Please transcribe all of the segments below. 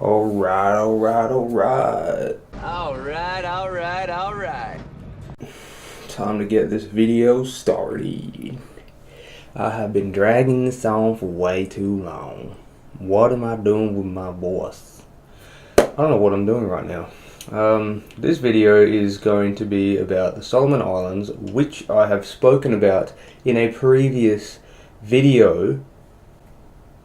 Alright, alright, alright. Alright. Time to get this video started. I have been dragging this on for way too long. What am I doing with my voice? I don't know what I'm doing right now. This video is going to be about the Solomon Islands, which I have spoken about in a previous video.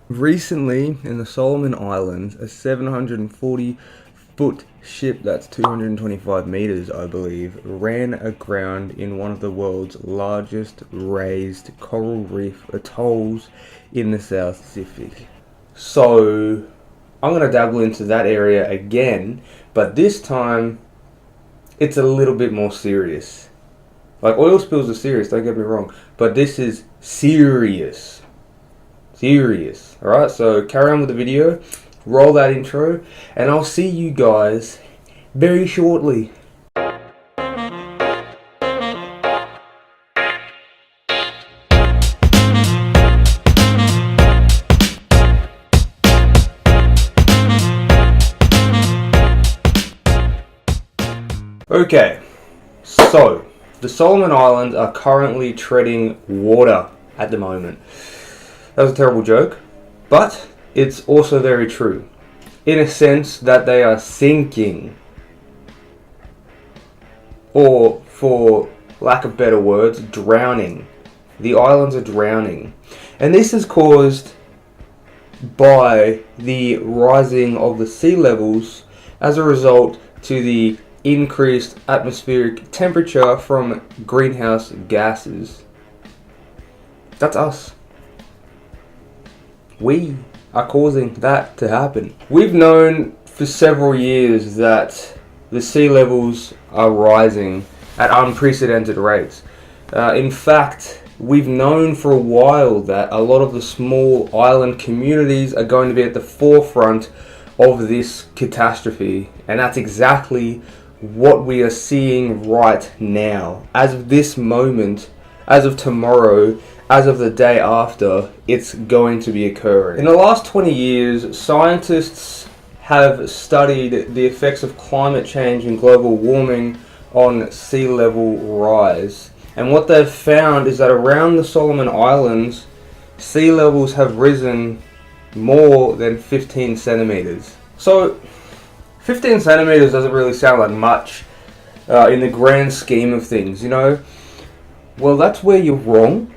Recently, in the Solomon Islands, a 740-foot ship, that's 225 meters, I believe, ran aground in one of the world's largest raised coral reef atolls in the South Pacific. So, I'm going to dabble into that area again, but this time, it's a little bit more serious. Like, oil spills are serious, don't get me wrong, but this is serious. Alright, so carry on with the video, roll that intro, and I'll see you guys very shortly. Okay, so the Solomon Islands are currently treading water at the moment. That was a terrible joke, but it's also very true, in a sense that they are sinking, or for lack of better words, drowning. The islands are drowning, and this is caused by the rising of the sea levels as a result to the increased atmospheric temperature from greenhouse gases. That's us. We are causing that to happen. We've known for several years that the sea levels are rising at unprecedented rates. In fact, we've known for a while that a lot of the small island communities are going to be at the forefront of this catastrophe, and that's exactly what we are seeing right now. As of this moment, as of tomorrow, as of the day after, it's going to be occurring. In the last 20 years, scientists have studied the effects of climate change and global warming on sea level rise. And what they've found is that around the Solomon Islands, sea levels have risen more than 15 centimeters. So, 15 centimeters doesn't really sound like much in the grand scheme of things, you know? Well, that's where you're wrong.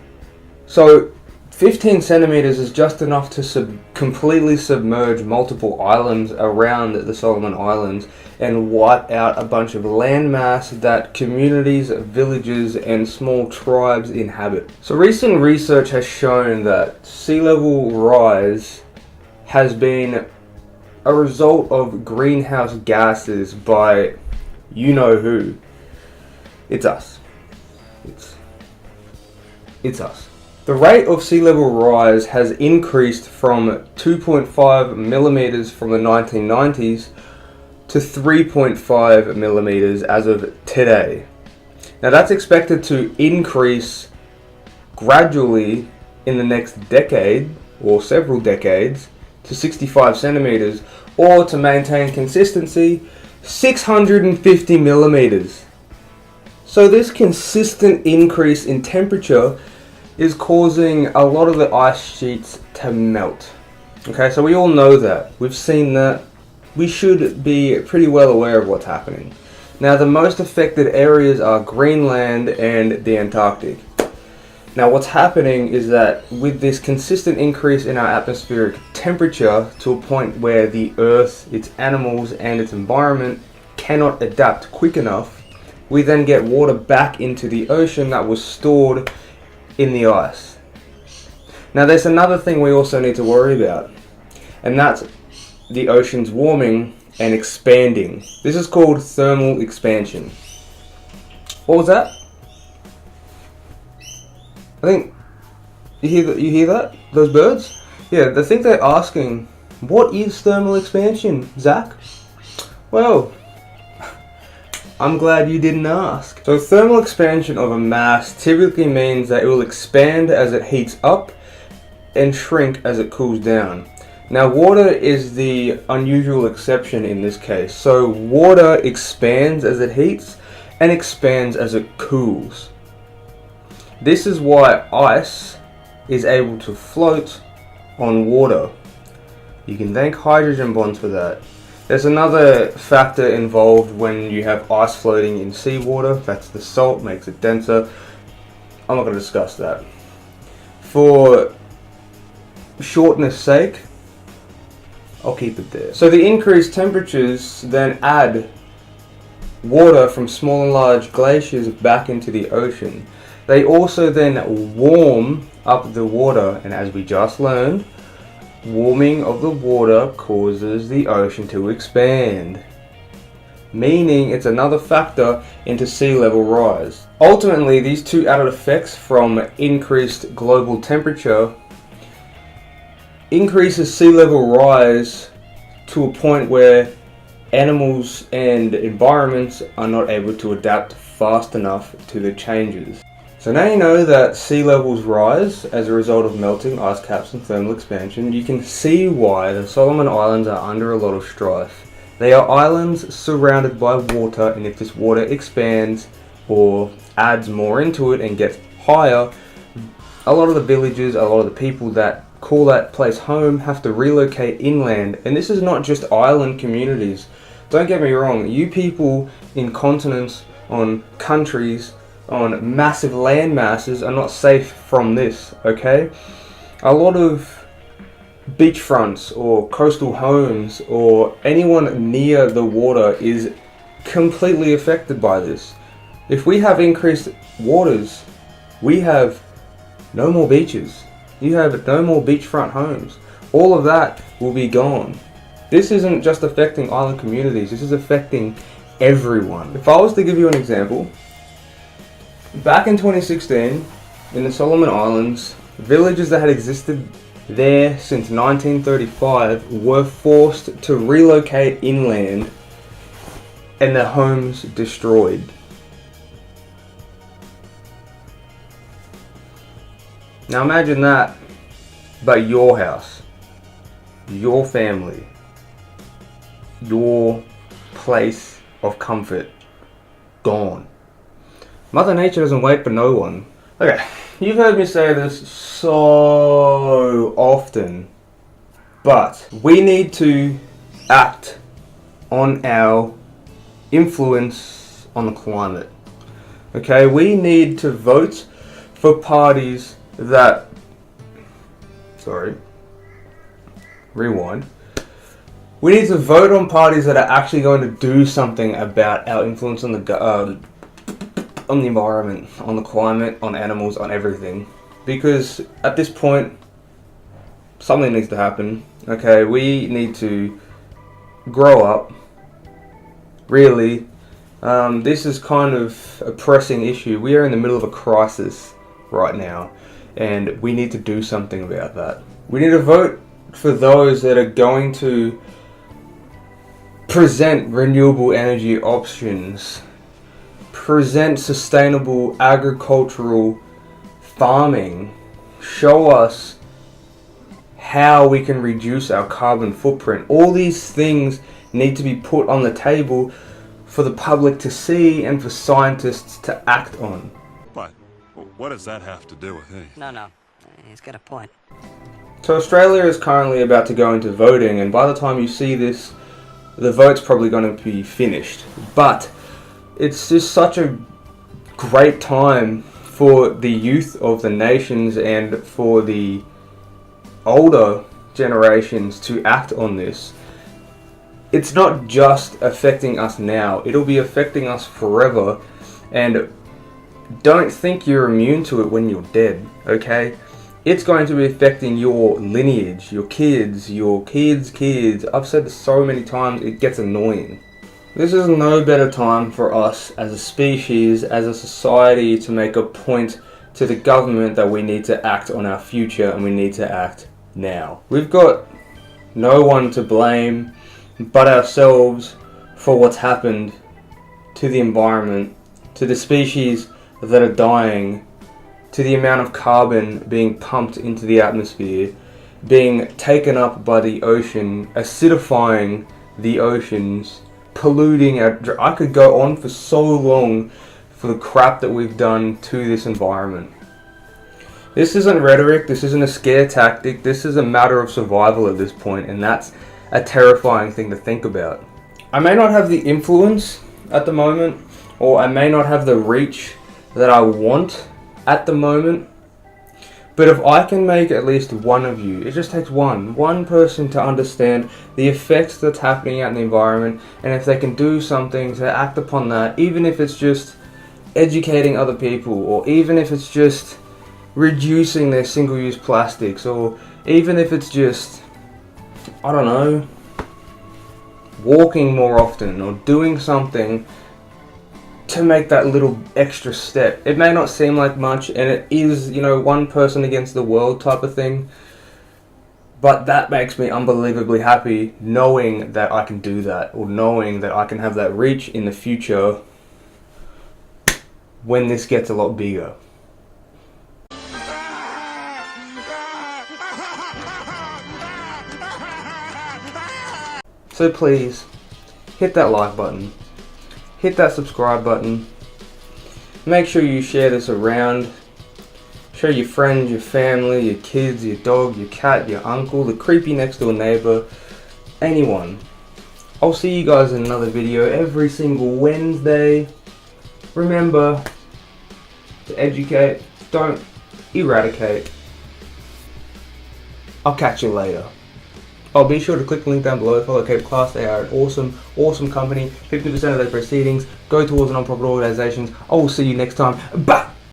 So, 15 centimeters is just enough to completely submerge multiple islands around the Solomon Islands and wipe out a bunch of landmass that communities, villages, and small tribes inhabit. So, recent research has shown that sea level rise has been a result of greenhouse gases by you know who. It's us. It's us. The rate of sea level rise has increased from 2.5 millimeters from the 1990s to 3.5 millimeters as of today. Now that's expected to increase gradually in the next decade or several decades to 65 centimeters, or to maintain consistency, 650 millimeters. So this consistent increase in temperature is causing a lot of the ice sheets to melt. Okay, so we all know that. We've seen that. We should be pretty well aware of what's happening. Now, the most affected areas are Greenland and the Antarctic. Now, what's happening is that with this consistent increase in our atmospheric temperature to a point where the Earth, its animals, and its environment cannot adapt quick enough, we then get water back into the ocean that was stored in the ice. Now there's another thing we also need to worry about, and that's the oceans warming and expanding. This is called thermal expansion. What was that? I think you hear that? Those birds? Yeah, I think they're asking, what is thermal expansion, Zach? Well, I'm glad you didn't ask. So thermal expansion of a mass typically means that it will expand as it heats up and shrink as it cools down. Now, water is the unusual exception in this case. So water expands as it heats and expands as it cools. This is why ice is able to float on water. You can thank hydrogen bonds for that. There's another factor involved when you have ice floating in seawater. That's the salt, makes it denser. I'm not going to discuss that. For shortness sake, I'll keep it there. So the increased temperatures then add water from small and large glaciers back into the ocean. They also then warm up the water, and as we just learned, warming of the water causes the ocean to expand, meaning it's another factor into sea level rise. Ultimately, these two added effects from increased global temperature increases sea level rise to a point where animals and environments are not able to adapt fast enough to the changes. So now you know that sea levels rise as a result of melting ice caps and thermal expansion. You can see why the Solomon Islands are under a lot of strife. They are islands surrounded by water, and if this water expands or adds more into it and gets higher, a lot of the villagers, a lot of the people that call that place home have to relocate inland. And this is not just island communities. Don't get me wrong, you people in continents, on countries, on massive land masses are not safe from this, okay? A lot of beachfronts or coastal homes or anyone near the water is completely affected by this. If we have increased waters, we have no more beaches. You have no more beachfront homes. All of that will be gone. This isn't just affecting island communities, this is affecting everyone. If I was to give you an example, back in 2016, in the Solomon Islands, villages that had existed there since 1935 were forced to relocate inland and their homes destroyed. Now imagine that, but your house, your family, your place of comfort, gone. Mother Nature doesn't wait for no one. Okay, you've heard me say this so often, but we need to act on our influence on the climate. Okay, we need to vote for parties that, we need to vote on parties that are actually going to do something about our influence on the environment, on the climate, on animals, on everything. Because at this point, something needs to happen. Okay, we need to grow up. Really, this is kind of a pressing issue. We are in the middle of a crisis right now, and we need to do something about that. We need to vote for those that are going to present renewable energy options, present sustainable agricultural farming, show us how we can reduce our carbon footprint. All these things need to be put on the table for the public to see and for scientists to act on. But what does that have to do with it? No, he's got a point. So Australia is currently about to go into voting, and by the time you see this, the vote's probably going to be finished. But it's just such a great time for the youth of the nations and for the older generations to act on this. It's not just affecting us now, it'll be affecting us forever. And don't think you're immune to it when you're dead, okay? It's going to be affecting your lineage, your kids' kids. I've said this so many times, it gets annoying. This is no better time for us as a species, as a society, to make a point to the government that we need to act on our future, and we need to act now. We've got no one to blame but ourselves for what's happened to the environment, to the species that are dying, to the amount of carbon being pumped into the atmosphere, being taken up by the ocean, acidifying the oceans, polluting I could go on for so long for the crap that we've done to this environment. This isn't rhetoric, this isn't a scare tactic, this is a matter of survival at this point, and that's a terrifying thing to think about. I may not have the influence at the moment, or I may not have the reach that I want at the moment, but if I can make at least one of you, it just takes one person to understand the effects that's happening out in the environment, and if they can do something to act upon that, even if it's just educating other people, or even if it's just reducing their single-use plastics, or even if it's just, I don't know, walking more often, or doing something to make that little extra step. It may not seem like much, and it is, one person against the world type of thing, but that makes me unbelievably happy knowing that I can do that, or knowing that I can have that reach in the future when this gets a lot bigger. So please, hit that like button, hit that subscribe button, make sure you share this around, show your friends, your family, your kids, your dog, your cat, your uncle, the creepy next door neighbor, anyone. I'll see you guys in another video every single Wednesday. Remember to educate, don't eradicate. I'll catch you later. Oh, be sure to click the link down below, follow Cape Class. They are an awesome company. 50% of their proceedings go towards non-profit organizations. I will see you next time. Bye!